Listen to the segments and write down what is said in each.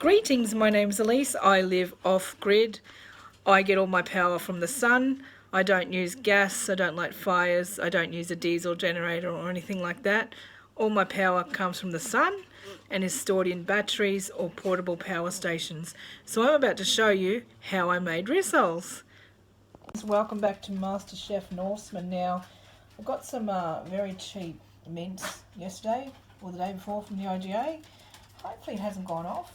Greetings, my name's Elise. I live off-grid. I get all my power from the sun. I don't use gas, I don't light fires, I don't use a diesel generator or anything like that. All my power comes from the sun and is stored in batteries or portable power stations. So I'm about to show you how I made rissoles. Welcome back to MasterChef Norseman. Now, I got some very cheap mince yesterday or the day before from the IGA. Hopefully it hasn't gone off.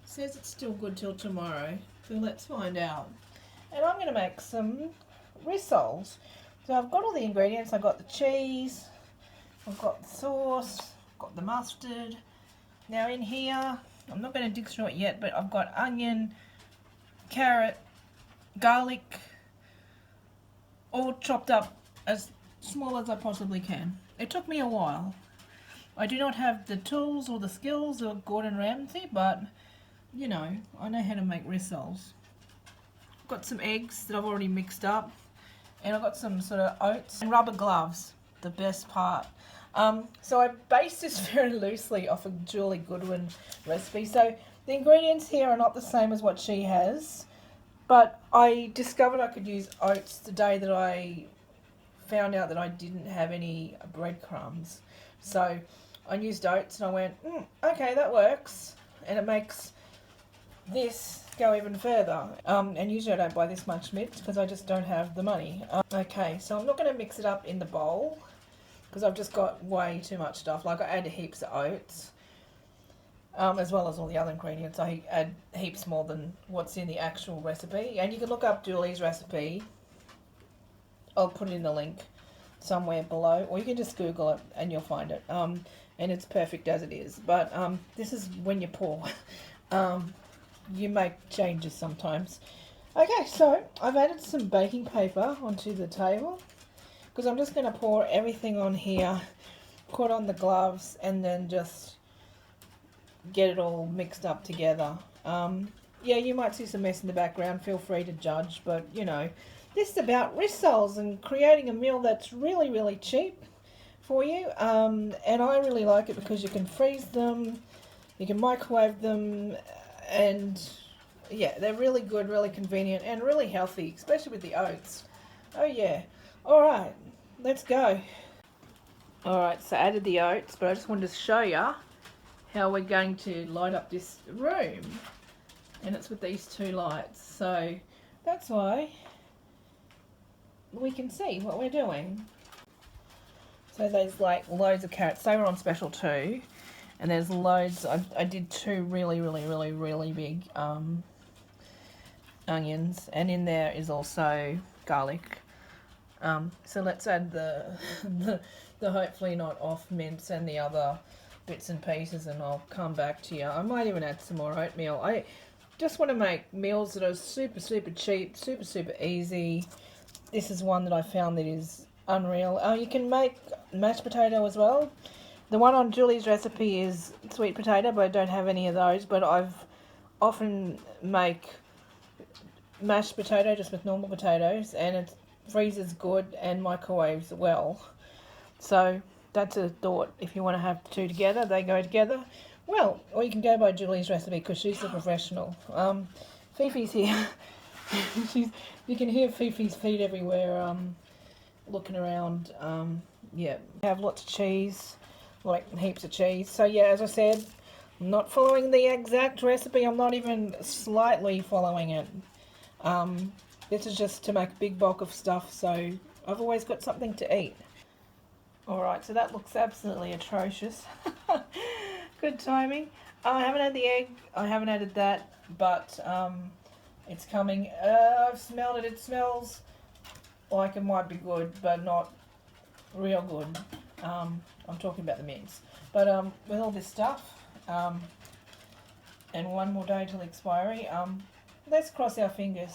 Says it's still good till tomorrow, so let's find out. And I'm going to make some rissoles. So I've got all the ingredients. I've got the cheese, I've got the sauce, I've got the mustard. Now in here, I'm not going to dig through it yet, but I've got onion, carrot, garlic, all chopped up as small as I possibly can. It took me a while. I do not have the tools or the skills of Gordon Ramsay, but you know, I know how to make rissoles. I've got some eggs that I've already mixed up, and I've got some sort of oats and rubber gloves, the best part. So I based this very loosely off a Julie Goodwin recipe. So the ingredients here are not the same as what she has, but I discovered I could use oats the day that I found out that I didn't have any breadcrumbs. So I used oats and I went, okay, that works, and it makes this go even further. And usually I don't buy this much mince because I just don't have the money. Okay, so I'm not going to mix it up in the bowl because I've just got way too much stuff. Like I add heaps of oats, as well as all the other ingredients. I add heaps more than what's in the actual recipe. And you can look up Julie's recipe. I'll put it in the link somewhere below, or you can just Google it and you'll find it. And it's perfect as it is. But this is when you're poor. You make changes sometimes. Okay, so I've added some baking paper onto the table because I'm just going to pour everything on here, put on the gloves, and then just get it all mixed up together. Yeah, you might see some mess in the background. Feel free to judge, but you know, this is about rissoles and creating a meal that's really, really cheap for you. And I really like it because you can freeze them, you can microwave them, and yeah, they're really good, really convenient, and really healthy, especially with the oats. Oh yeah. Alright, let's go. Alright, so I added the oats, but I just wanted to show you how we're going to light up this room. And it's with these two lights, so that's why we can see what we're doing. So there's like loads of carrots. They were on special too. And there's loads. I did two really big onions. And in there is also garlic. So let's add the hopefully not off mince and the other bits and pieces, and I'll come back to you. I might even add some more oatmeal. I just want to make meals that are super cheap, super easy. This is one that I found that is unreal. You can make mashed potato as well. The one on Julie's recipe is sweet potato, but I don't have any of those. But I've often make mashed potato just with normal potatoes, and it freezes good and microwaves well. So that's a thought. If you want to have two together, they go together well. Or you can go by Julie's recipe because she's a professional. Fifi's here. You can hear Fifi's feet everywhere, looking around. Yeah, have lots of cheese, like heaps of cheese. So yeah, as I said, I'm not following the exact recipe. I'm not even slightly following it. This is just to make a big bulk of stuff, so I've always got something to eat. Alright, so that looks absolutely atrocious. Good timing. I haven't had the egg, I haven't added that, but it's coming. I've smelled it. It smells like it might be good, but not real good. I'm talking about the mince. But with all this stuff, and one more day till expiry, let's cross our fingers.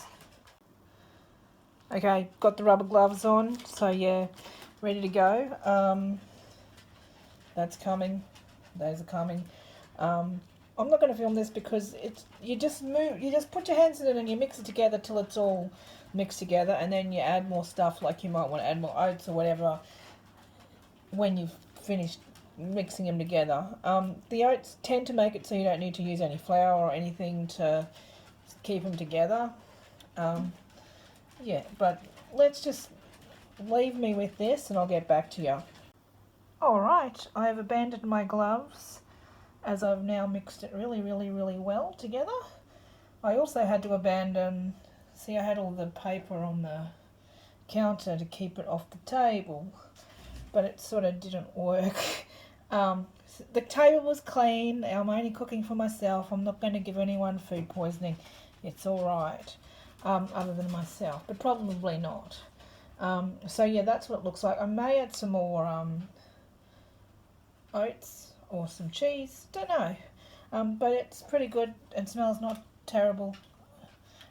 Okay, got the rubber gloves on, so yeah, ready to go. That's coming. Those are coming. I'm not going to film this because you just put your hands in it and you mix it together till it's all mixed together, and then you add more stuff, like you might want to add more oats or whatever when you've finished mixing them together. The oats tend to make it so you don't need to use any flour or anything to keep them together. Yeah, but let's just leave me with this and I'll get back to you. Alright, I have abandoned my gloves as I've now mixed it really well together. I also had to abandon, see, I had all the paper on the counter to keep it off the table, but it sort of didn't work. The table was clean. I'm only cooking for myself. I'm not going to give anyone food poisoning. It's alright, other than myself, but probably not. So yeah, that's what it looks like. I may add some more oats or some cheese, don't know, but it's pretty good and smells not terrible.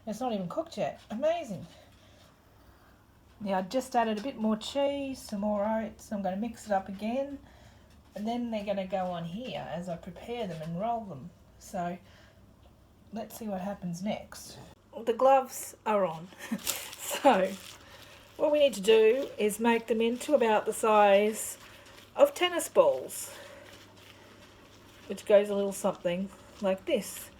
It's not even cooked yet. Amazing. Now I just added a bit more cheese, some more oats. I'm going to mix it up again, and then they're going to go on here as I prepare them and roll them. So let's see what happens next. The gloves are on. So what we need to do is make them into about the size of tennis balls, which goes a little something like this.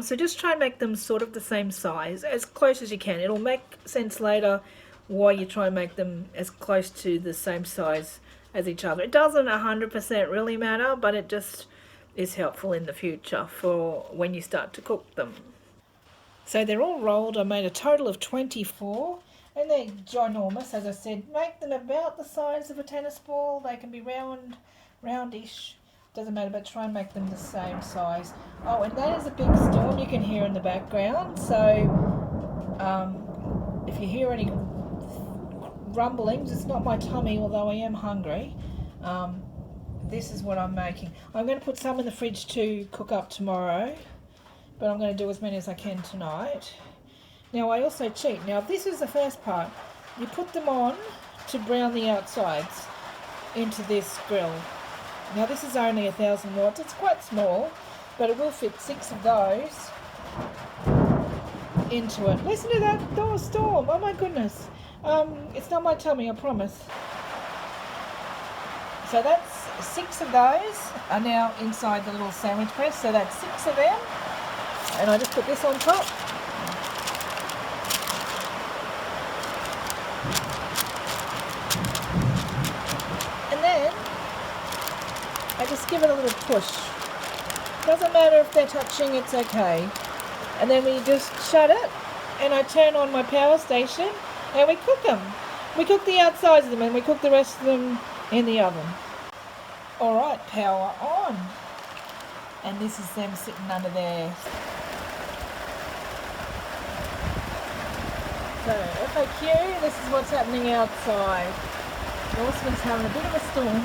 So just try and make them sort of the same size, as close as you can. It'll make sense later why you try and make them as close to the same size as each other. It doesn't 100% really matter, but it just is helpful in the future for when you start to cook them. So they're all rolled. I made a total of 24, and they're ginormous. As I said, make them about the size of a tennis ball. They can be roundish. Doesn't matter, but try and make them the same size. Oh, and that is a big storm you can hear in the background. So if you hear any rumblings, it's not my tummy, although I am hungry. This is what I'm making. I'm going to put some in the fridge to cook up tomorrow, but I'm going to do as many as I can tonight. Now I also cheat. Now this is the first part. You put them on to brown the outsides into this grill. Now this is only 1000 watts. It's quite small, but it will fit 6 of those into it. Listen to that door storm. Oh my goodness. It's not my tummy, I promise. So that's 6 of those are now inside the little sandwich press. So that's 6 of them. And I just put this on top. And then I just give it a little push. Doesn't matter if they're touching, it's okay. And then we just shut it, and I turn on my power station, and we cook them. We cook the outsides of them, and we cook the rest of them in the oven. Alright, power on. And this is them sitting under there. So, FAQ, this is what's happening outside. Norseman's having a bit of a storm.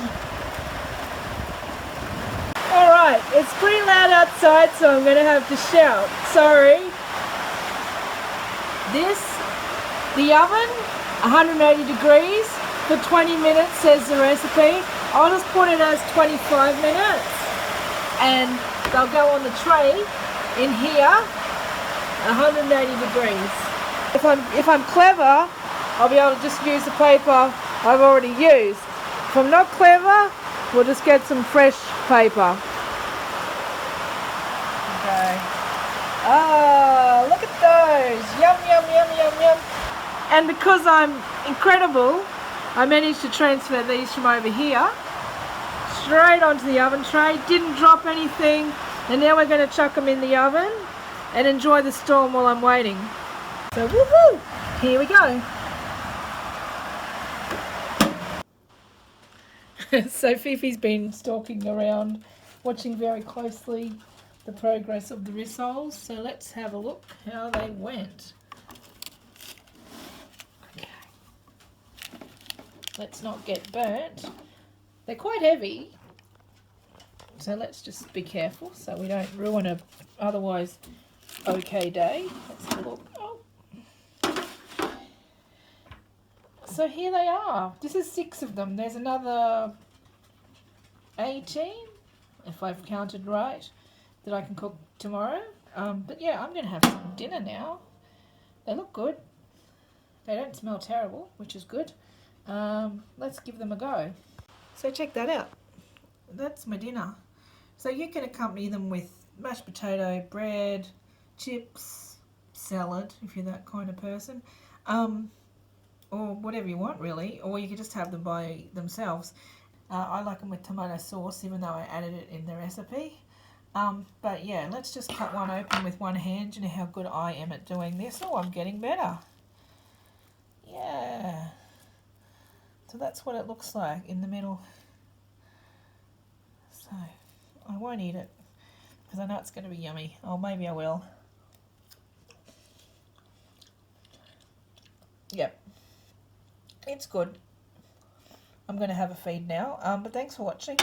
Alright, it's pretty loud outside, so I'm going to have to shout. Sorry. The oven, 180 degrees for 20 minutes, says the recipe. I'll just put it as 25 minutes, and they'll go on the tray in here, 180 degrees. If I'm clever, I'll be able to just use the paper I've already used. If I'm not clever, we'll just get some fresh paper. Okay. Oh, look at those. Yum, yum, yum, yum, yum. And because I'm incredible, I managed to transfer these from over here straight onto the oven tray. Didn't drop anything. And now we're going to chuck them in the oven and enjoy the storm while I'm waiting. So woohoo! Here we go. So Fifi's been stalking around, watching very closely the progress of the rissoles. So let's have a look how they went. Okay. Let's not get burnt. They're quite heavy, so let's just be careful so we don't ruin a otherwise okay day. Let's have a look. Oh. So here they are. This is 6 of them. There's another 18, if I've counted right, that I can cook tomorrow. But yeah, I'm going to have some dinner now. They look good. They don't smell terrible, which is good. Let's give them a go. So check that out. That's my dinner. So you can accompany them with mashed potato, bread, chips, salad if you're that kind of person, or whatever you want really, or you could just have them by themselves. I like them with tomato sauce, even though I added it in the recipe. But yeah, let's just cut one open with one hand. You know how good I am at doing this. Oh, I'm getting better. Yeah. So that's what it looks like in the middle. So I won't eat it because I know it's going to be yummy. Oh, maybe I will. Yep. It's good. I'm going to have a feed now. But thanks for watching.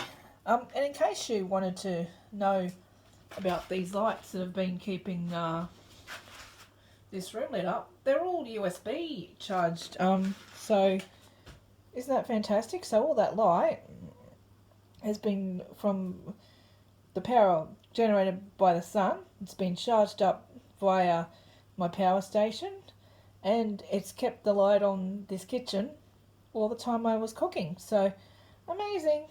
And in case you wanted to know about these lights that have been keeping this room lit up, they're all USB charged. So isn't that fantastic? So all that light has been from the power generated by the sun. It's been charged up via my power station, and it's kept the light on this kitchen all the time I was cooking. So amazing.